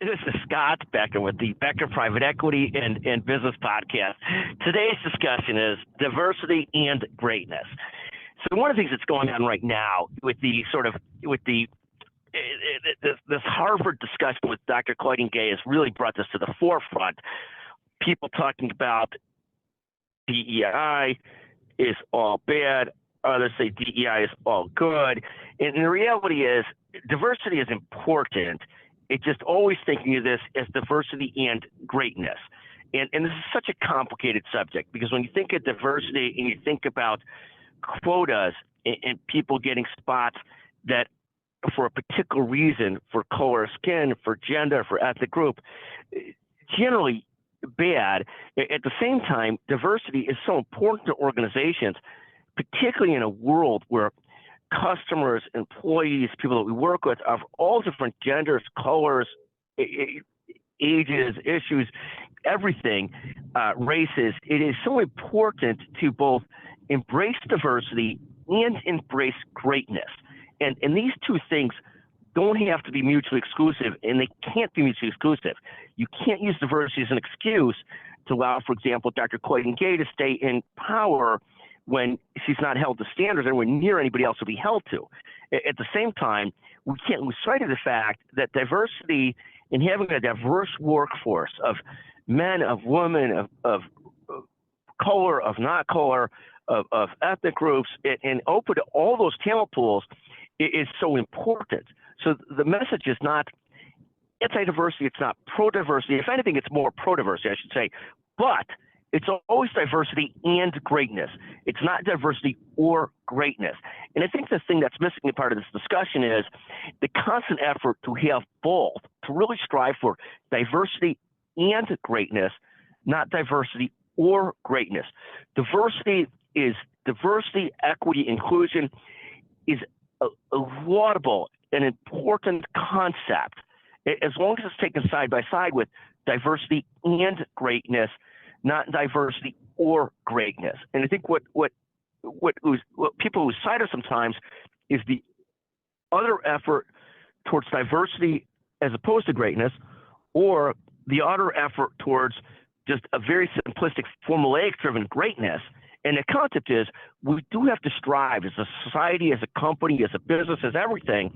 This is Scott Becker with the Becker Private Equity and Business Podcast. Today's discussion is diversity and greatness. So one of the things that's going on right now with this Harvard discussion with Dr. Claudine Gay has really brought this to the forefront. People talking about DEI is all bad. Others say DEI is all good. And the reality is diversity is important. It's just always thinking of this as diversity and greatness. And this is such a complicated subject because when you think of diversity and you think about quotas and people getting spots that for a particular reason, for color of skin, for gender, for ethnic group, generally bad. At the same time, diversity is so important to organizations, particularly in a world where customers, employees, people that we work with are of all different genders, colors, ages, issues, everything, races. It is so important to both embrace diversity and embrace greatness. And these two things don't have to be mutually exclusive, and they can't be mutually exclusive. You can't use diversity as an excuse to allow, for example, Dr. Claudine Gay to stay in power when she's not held to standards anywhere near anybody else will be held to. At the same time, we can't lose sight of the fact that diversity and having a diverse workforce of men, of women, of color, of not color, of ethnic groups, and open to all those talent pools is so important. So the message is not anti-diversity, it's not pro-diversity. If anything, it's more pro-diversity, I should say. But it's always diversity and greatness. It's not diversity or greatness. And I think the thing that's missing in part of this discussion is the constant effort to have both, to really strive for diversity and greatness, not diversity or greatness. Diversity is diversity, equity, inclusion is a laudable and important concept as long as it's taken side by side with diversity and greatness, not diversity or greatness. And I think what people lose sight of sometimes is the other effort towards diversity as opposed to greatness, or the other effort towards just a very simplistic, formulaic-driven greatness. And the concept is we do have to strive as a society, as a company, as a business, as everything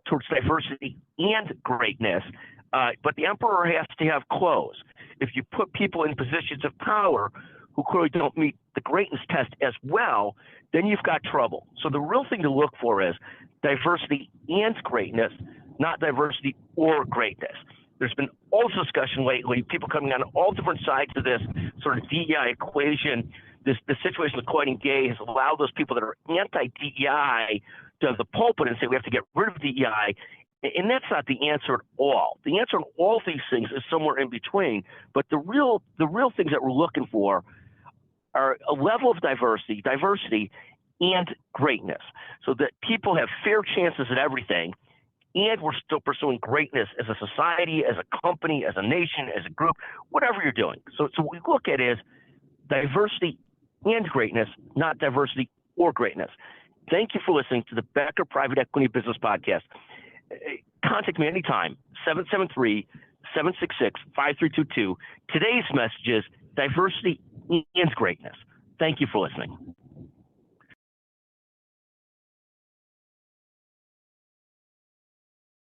towards diversity and greatness. But the emperor has to have clothes. If you put people in positions of power who clearly don't meet the greatness test as well, then you've got trouble. So the real thing to look for is diversity and greatness, not diversity or greatness. There's been all this discussion lately, people coming on all different sides of this sort of DEI equation. The situation with Claudine Gay has allowed those people that are anti-DEI to have the pulpit and say we have to get rid of DEI. And that's not the answer at all. The answer on all these things is somewhere in between. But the real things that we're looking for are a level of diversity and greatness, so that people have fair chances at everything, and we're still pursuing greatness as a society, as a company, as a nation, as a group, whatever you're doing. So what we look at is diversity and greatness, not diversity or greatness. Thank you for listening to the Becker Private Equity Business Podcast. Contact me anytime, 773-766-5322. Today's message is diversity and greatness. Thank you for listening.